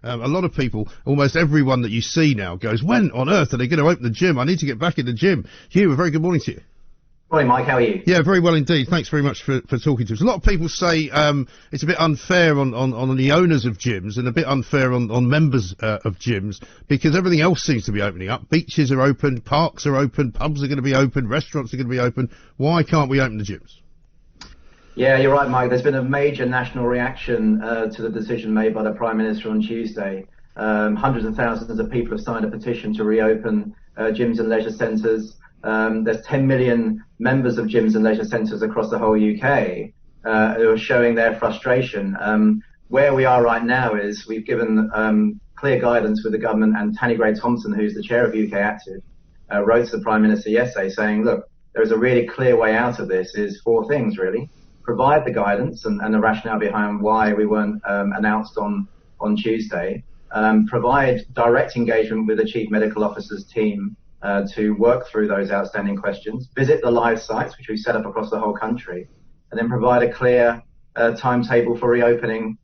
A lot of people, almost everyone that you see now goes, when on earth are they going to open the gym? I need to get back in the gym. Huw, a very good morning to you. Morning, Mike. How are you? Yeah, very well indeed. Thanks very much for talking to us. A lot of people say it's a bit unfair on the owners of gyms and a bit unfair on members of gyms because everything else seems to be opening up. Beaches are open, parks are open, pubs are going to be open, restaurants are going to be open. Why can't we open the gyms? Yeah, you're right, Mike. There's been a major national reaction to the decision made by the Prime Minister on Tuesday. Hundreds of thousands of people have signed a petition to reopen gyms and leisure centres. There's 10 million members of gyms and leisure centres across the whole UK who are showing their frustration. Where we are right now is we've given clear guidance with the government, and Tanni Grey-Thompson, who's the chair of ukactive, wrote to the Prime Minister yesterday saying, look, there is a really clear way out of this, is four things really. Provide the guidance and the rationale behind why we weren't announced on Tuesday. Provide direct engagement with the Chief Medical Officer's team to work through those outstanding questions. Visit the live sites, which we set up across the whole country, and then provide a clear timetable for reopening,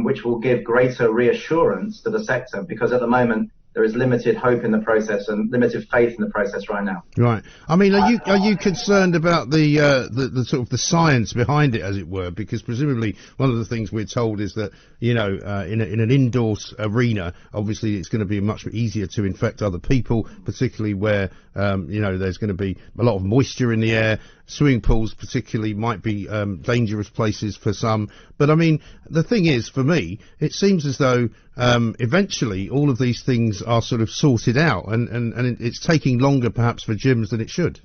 which will give greater reassurance to the sector, because at the moment there is limited hope in the process and limited faith in the process right now. Right. I mean, are you concerned about the sort of the science behind it, as it were? Because presumably one of the things we're told is that, in an indoor arena, obviously it's going to be much easier to infect other people, particularly where, there's going to be a lot of moisture in the air. Swimming pools particularly might be dangerous places for some. But I mean, the thing is, for me, it seems as though eventually all of these things are sort of sorted out, and it's taking longer perhaps for gyms than it should.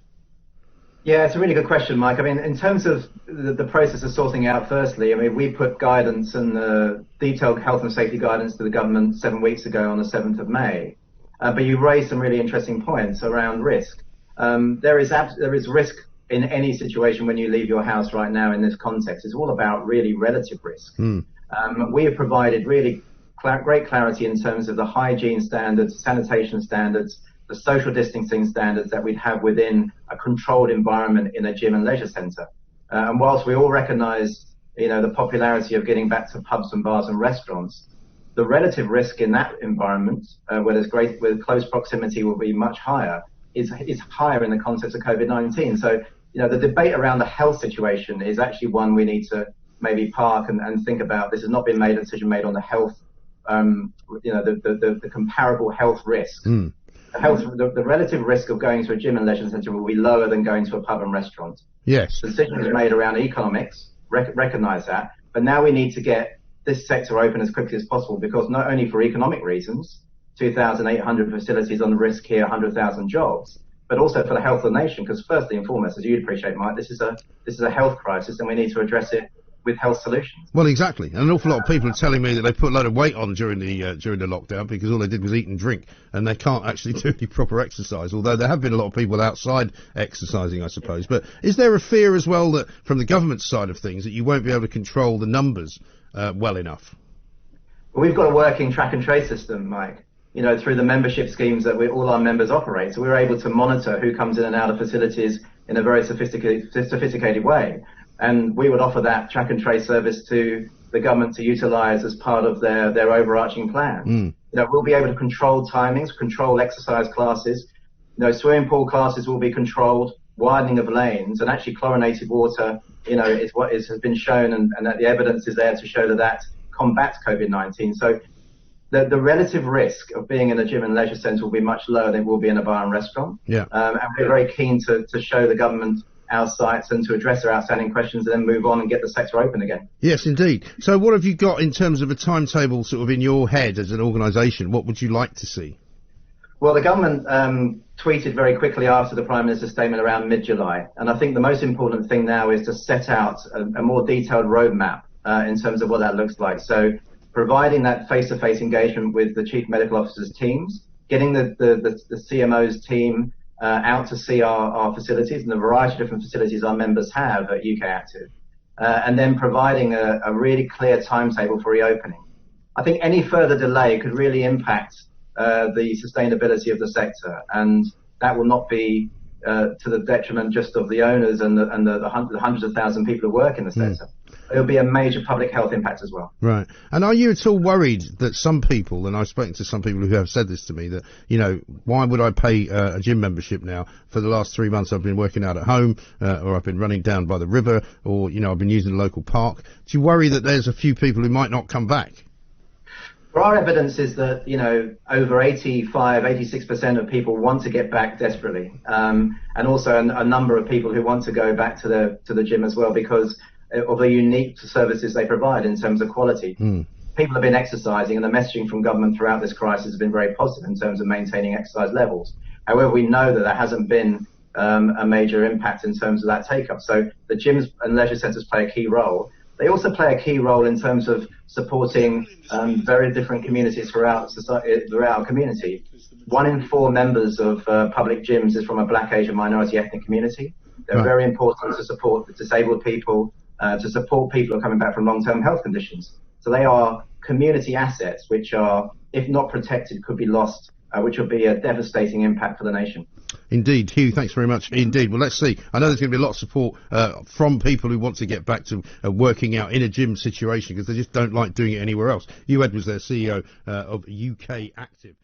Yeah, it's a really good question, Mike. I mean, in terms of the process of sorting out, firstly, I mean, we put guidance and detailed health and safety guidance to the government 7 weeks ago on the 7th of May. But you raised some really interesting points around risk. There is risk in any situation when you leave your house right now in this context. It's all about really relative risk. We have provided really great clarity in terms of the hygiene standards, sanitation standards, the social distancing standards that we'd have within a controlled environment in a gym and leisure centre. And whilst we all recognise, the popularity of getting back to pubs and bars and restaurants, the relative risk in that environment, where close proximity will be much higher, is higher in the context of COVID-19. So, the debate around the health situation is actually one we need to maybe park and think about. This has not been a decision made on the health, the comparable health risk. The relative risk of going to a gym and leisure centre will be lower than going to a pub and restaurant. Yes. The decision is made around economics, recognise that, but now we need to get this sector open as quickly as possible, because not only for economic reasons, 2,800 facilities on the risk here, 100,000 jobs, but also for the health of the nation, because firstly and foremost, as you'd appreciate, Mike, this is a health crisis, and we need to address it with health solutions. Well, exactly. And an awful lot of people are telling me that they put a load of weight on during the lockdown because all they did was eat and drink, and they can't actually do any proper exercise, although there have been a lot of people outside exercising, I suppose. But is there a fear as well that from the government side of things that you won't be able to control the numbers well enough? Well, we've got a working track and trace system, Mike, through the membership schemes that all our members operate. So we're able to monitor who comes in and out of facilities in a very sophisticated way. And we would offer that track and trace service to the government to utilise as part of their overarching plan. We'll be able to control timings, control exercise classes. Swimming pool classes will be controlled, widening of lanes, and actually chlorinated water, is what has been shown, and that the evidence is there to show that combats COVID-19. So the relative risk of being in a gym and leisure centre will be much lower than it will be in a bar and restaurant. Yeah. And we're very keen to show the government our sites and to address their outstanding questions and then move on and get the sector open again. Yes, indeed. So what have you got in terms of a timetable sort of in your head as an organisation? What would you like to see? Well, the government tweeted very quickly after the Prime Minister's statement around mid-July. And I think the most important thing now is to set out a more detailed roadmap in terms of what that looks like. So providing that face-to-face engagement with the Chief Medical Officer's teams, getting the CMO's team out to see our facilities and the variety of different facilities our members have at ukactive, and then providing a really clear timetable for reopening. I think any further delay could really impact the sustainability of the sector, and that will not be to the detriment just of the owners and the hundreds of thousands of people who work in the sector. it'll be a major public health impact as well. Right. And are you at all worried that some people, and I've spoken to some people who have said this to me, that, why would I pay a gym membership now? For the last 3 months I've been working out at home, or I've been running down by the river, or, I've been using the local park. Do you worry that there's a few people who might not come back? Well, our evidence is that, over 86% of people want to get back desperately. And also a number of people who want to go back to the gym as well because of the unique services they provide in terms of quality. People have been exercising, and the messaging from government throughout this crisis has been very positive in terms of maintaining exercise levels. However, we know that there hasn't been a major impact in terms of that take-up. So the gyms and leisure centres play a key role. They also play a key role in terms of supporting very different communities throughout our community. 1 in 4 members of public gyms is from a Black, Asian, minority ethnic community. They're very important to support the disabled people, to support people who are coming back from long-term health conditions. So they are community assets which are, if not protected, could be lost, which will be a devastating impact for the nation. Indeed, Huw, thanks very much indeed. Well, let's see. I know there's going to be a lot of support from people who want to get back to working out in a gym situation because they just don't like doing it anywhere else. Huw Edwards, their CEO of ukactive.